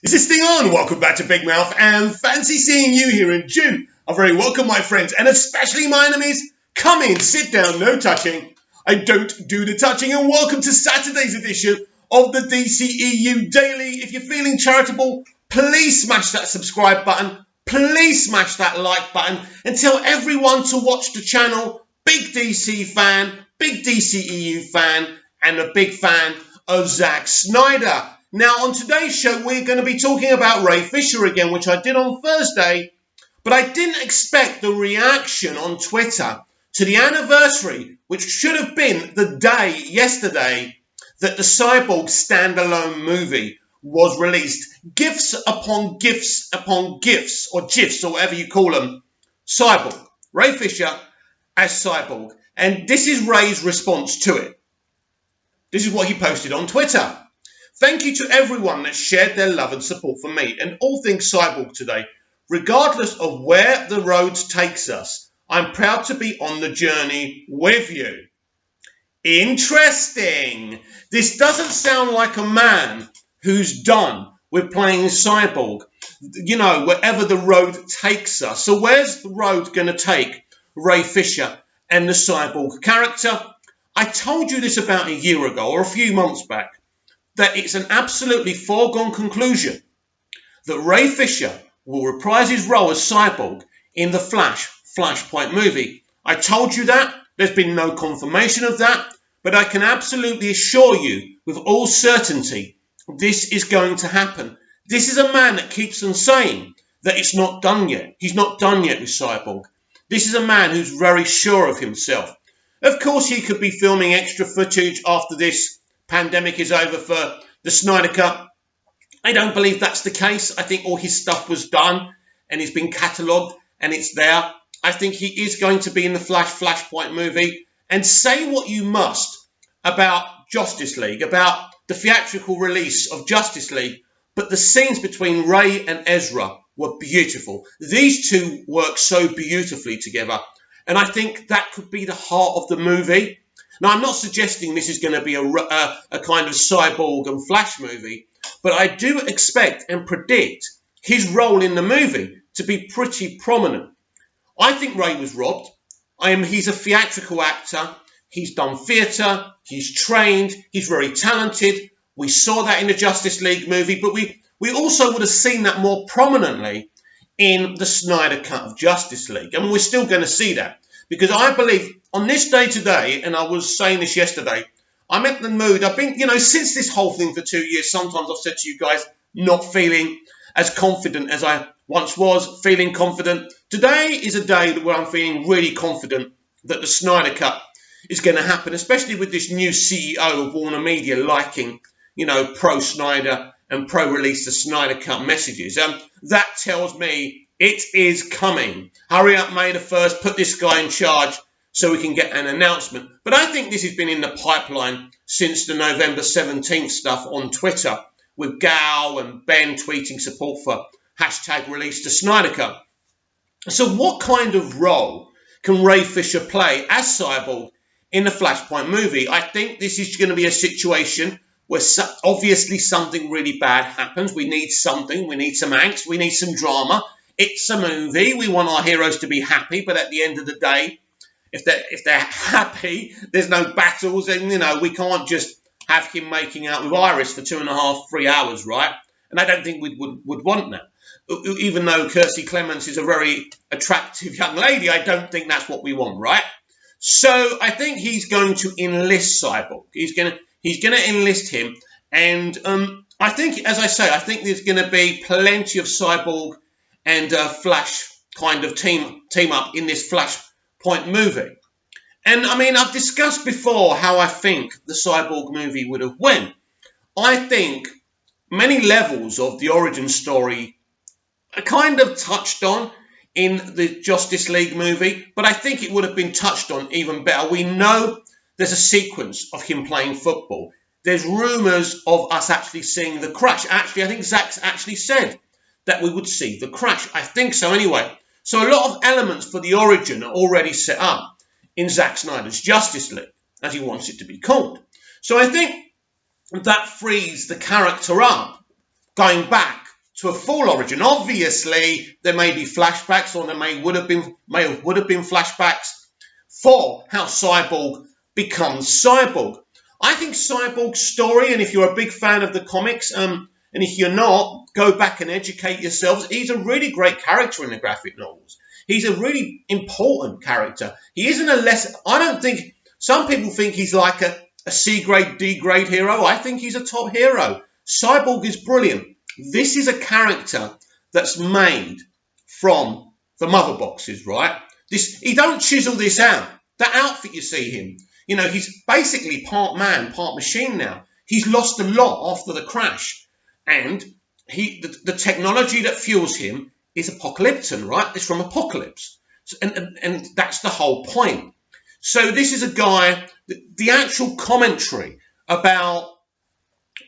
Is this thing on? Welcome back to Big Mouth and fancy seeing you here in June. A very welcome, my friends, and especially my enemies. Come in, sit down, no touching. I don't do the touching, and welcome to Saturday's edition of the dceu Daily. If you're feeling charitable, please smash that subscribe button. Please smash that like button and tell everyone to watch the channel. Big DC fan, big dceu fan, and a big fan of Zack Snyder. Now, on today's show, we're going to be talking about Ray Fisher again, which I did on Thursday, but I didn't expect the reaction on Twitter to the anniversary, which should have been the day yesterday that the Cyborg standalone movie was released. Gifts upon gifts upon gifts, or GIFs, or whatever you call them. Cyborg. Ray Fisher as Cyborg. And this is Ray's response to it. This is what he posted on Twitter. Thank you to everyone that shared their love and support for me and all things Cyborg today. Regardless of where the road takes us, I'm proud to be on the journey with you. Interesting. This doesn't sound like a man who's done with playing Cyborg, you know, wherever the road takes us. So where's the road going to take Ray Fisher and the Cyborg character? I told you this about a year ago or a few months back, that it's an absolutely foregone conclusion that Ray Fisher will reprise his role as Cyborg in the Flashpoint movie. I told you that. There's been no confirmation of that, but I can absolutely assure you with all certainty this is going to happen. This is a man that keeps on saying that it's not done yet. He's not done yet with Cyborg. This is a man who's very sure of himself. Of course, he could be filming extra footage after this pandemic is over for the Snyder Cut. I don't believe that's the case. I think all his stuff was done and he's been catalogued and it's there. I think he is going to be in the Flashpoint movie. And say what you must about Justice League, about the theatrical release of Justice League, but the scenes between Ray and Ezra were beautiful. These two work so beautifully together. And I think that could be the heart of the movie. Now, I'm not suggesting this is going to be a kind of Cyborg and Flash movie, but I do expect and predict his role in the movie to be pretty prominent. I think Ray was robbed. He's a theatrical actor. He's done theatre. He's trained. He's very talented. We saw that in the Justice League movie, but we also would have seen that more prominently in the Snyder Cut of Justice League. And we're still going to see that. Because I believe on this day today, and I was saying this yesterday, I'm in the mood. I've been, since this whole thing for 2 years, sometimes I've said to you guys, not feeling as confident as I once was, feeling confident. Today is a day where I'm feeling really confident that the Snyder Cut is going to happen, especially with this new CEO of Warner Media liking, pro-Snyder and pro-release the Snyder Cut messages. That tells me it is coming. Hurry up, May the 1st. Put this guy in charge so we can get an announcement. But I think this has been in the pipeline since the November 17th stuff on Twitter with Gal and Ben tweeting support for #release the Snyder Cut. So what kind of role can Ray Fisher play as Cyborg in the Flashpoint movie? I think this is going to be a situation where obviously something really bad happens. We need something. We need some angst. We need some drama. It's a movie. We want our heroes to be happy, but at the end of the day, if they're happy, there's no battles, and we can't just have him making out with Iris for 2.5, 3 hours, right? And I don't think we would want that. Even though Kirstie Clements is a very attractive young lady, I don't think that's what we want, right? So I think he's going to enlist Cyborg. He's going to enlist him, and I think, as I say, I think there's going to be plenty of Cyborg and Flash kind of team up in this Flashpoint movie. And I've discussed before how I think the Cyborg movie would have went. I think many levels of the origin story are kind of touched on in the Justice League movie, but I think it would have been touched on even better. We know there's a sequence of him playing football. There's rumours of us actually seeing the crash. Actually, I think Zack's actually said that we would see the crash. I think so anyway. So a lot of elements for the origin are already set up in Zack Snyder's Justice League, as he wants it to be called. So I think that frees the character up, going back to a full origin. Obviously, there may be flashbacks, or there would have been flashbacks for how Cyborg becomes Cyborg. I think Cyborg's story, and if you're a big fan of the comics, and if you're not, go back and educate yourselves. He's a really great character in the graphic novels. He's a really important character. He isn't I don't think, some people think he's like a C grade, D grade hero. I think he's a top hero. Cyborg is brilliant. This is a character that's made from the mother boxes, right? He don't chisel this out. That outfit you see him, he's basically part man, part machine now. He's lost a lot after the crash. And the technology that fuels him is apocalyptic, right? It's from Apocalypse. And that's the whole point. So this is a guy, the actual commentary about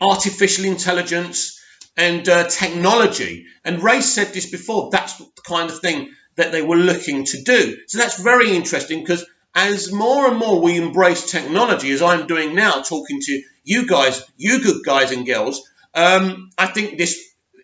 artificial intelligence and technology. And Ray said this before, that's the kind of thing that they were looking to do. So that's very interesting, because as more and more we embrace technology, as I'm doing now, talking to you guys, you good guys and girls, I think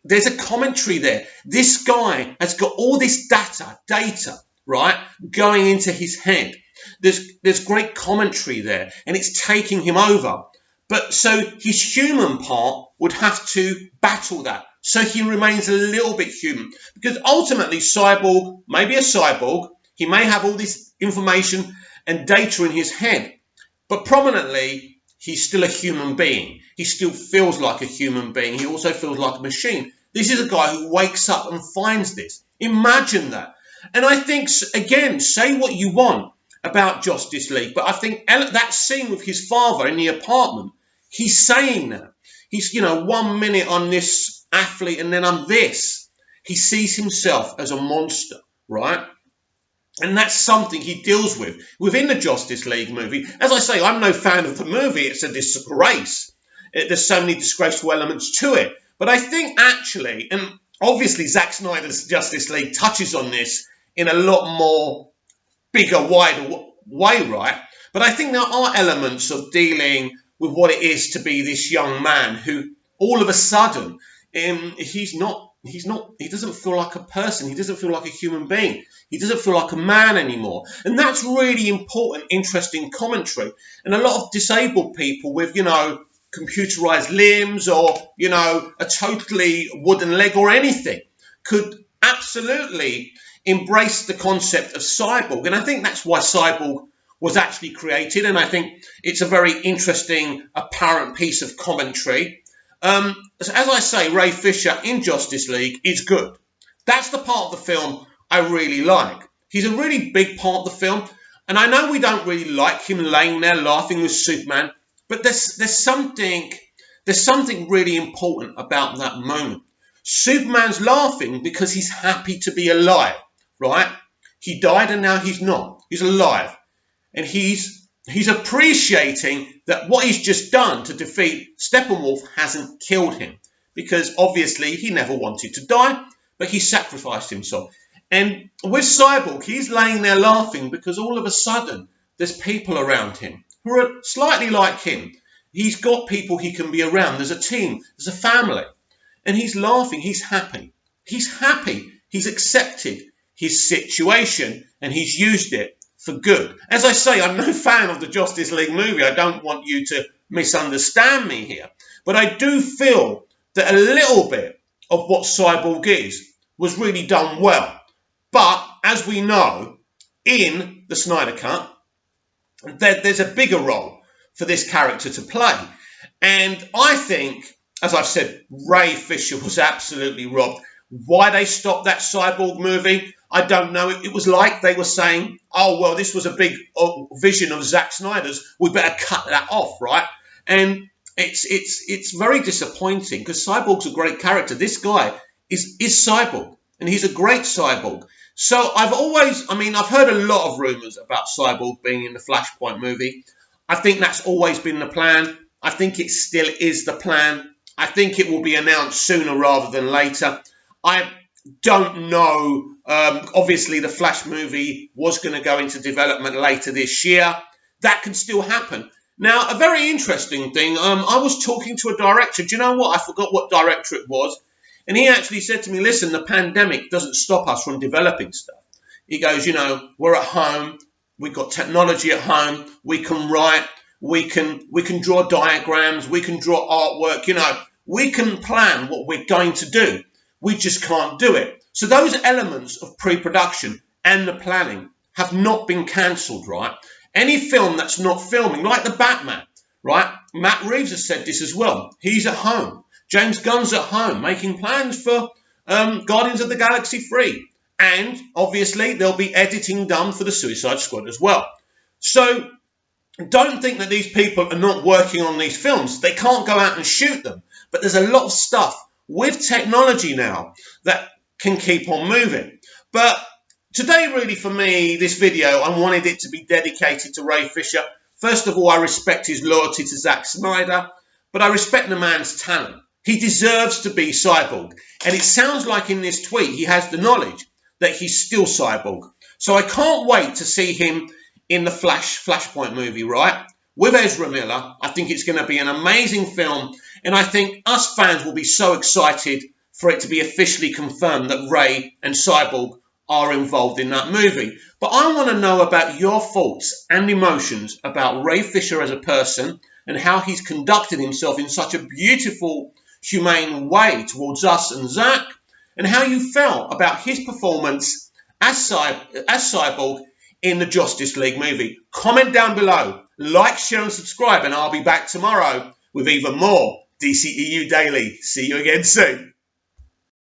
there's a commentary there. This guy has got all this data, right, going into his head. There's great commentary there, and it's taking him over. But so his human part would have to battle that. So he remains a little bit human, because ultimately Cyborg may be a cyborg. He may have all this information and data in his head, but prominently he's still a human being. He still feels like a human being. He also feels like a machine. This is a guy who wakes up and finds this. Imagine that. And I think, again, say what you want about Justice League, but I think that scene with his father in the apartment, he's saying that. He's, 1 minute I'm this athlete and then I'm this. He sees himself as a monster, right? And that's something he deals with within the Justice League movie. As I say, I'm no fan of the movie. It's a disgrace. There's so many disgraceful elements to it. But I think actually, and obviously Zack Snyder's Justice League touches on this in a lot more bigger, wider way, right? But I think there are elements of dealing with what it is to be this young man who all of a sudden, he doesn't feel like a person. He doesn't feel like a human being. He doesn't feel like a man anymore. And that's really important, interesting commentary. And a lot of disabled people with, computerized limbs or, a totally wooden leg or anything could absolutely embrace the concept of Cyborg. And I think that's why Cyborg was actually created. And I think it's a very interesting, apparent piece of commentary. As I say, Ray Fisher in Justice League is good. That's the part of the film I really like. He's a really big part of the film. And I know we don't really like him laying there laughing with Superman, but there's something really important about that moment. Superman's laughing because he's happy to be alive, right? He died and now he's not. He's alive. And he's appreciating that what he's just done to defeat Steppenwolf hasn't killed him, because obviously he never wanted to die, but he sacrificed himself. And with Cyborg, he's laying there laughing because all of a sudden there's people around him who are slightly like him. He's got people he can be around. There's a team. There's a family. And he's laughing. He's happy. He's happy. He's accepted his situation and he's used it for good. As I say, I'm no fan of the Justice League movie. I don't want you to misunderstand me here. But I do feel that a little bit of what Cyborg is was really done well. But as we know, in the Snyder Cut, there's a bigger role for this character to play. And I think, as I've said, Ray Fisher was absolutely robbed. Why they stopped that Cyborg movie, I don't know. It was like they were saying, oh, well, this was a big vision of Zack Snyder's. We better cut that off, right? And it's very disappointing because Cyborg's a great character. This guy is Cyborg, and he's a great Cyborg. So I've heard a lot of rumours about Cyborg being in the Flashpoint movie. I think that's always been the plan. I think it still is the plan. I think it will be announced sooner rather than later. I don't know. Obviously, the Flash movie was going to go into development later this year. That can still happen. Now, a very interesting thing. I was talking to a director. Do you know what? I forgot what director it was. And he actually said to me, listen, the pandemic doesn't stop us from developing stuff. He goes, we're at home. We've got technology at home. We can write. We can draw diagrams. We can draw artwork. We can plan what we're going to do. We just can't do it. So those elements of pre-production and the planning have not been cancelled, right? Any film that's not filming, like the Batman, right? Matt Reeves has said this as well. He's at home. James Gunn's at home making plans for Guardians of the Galaxy 3. And obviously there'll be editing done for the Suicide Squad as well. So don't think that these people are not working on these films. They can't go out and shoot them. But there's a lot of stuff with technology now that can keep on moving. But today, really, for me, this video, I wanted it to be dedicated to Ray Fisher. First of all, I respect his loyalty to Zack Snyder, but I respect the man's talent. He deserves to be Cyborg. And it sounds like in this tweet, he has the knowledge that he's still Cyborg. So I can't wait to see him in the Flashpoint movie, right? With Ezra Miller. I think it's going to be an amazing film. And I think us fans will be so excited for it to be officially confirmed that Ray and Cyborg are involved in that movie. But I want to know about your thoughts and emotions about Ray Fisher as a person and how he's conducted himself in such a beautiful, humane way towards us and Zack, and how you felt about his performance as Cyborg in the Justice League movie. Comment down below, like, share and subscribe, and I'll be back tomorrow with even more DCEU Daily. See you again soon.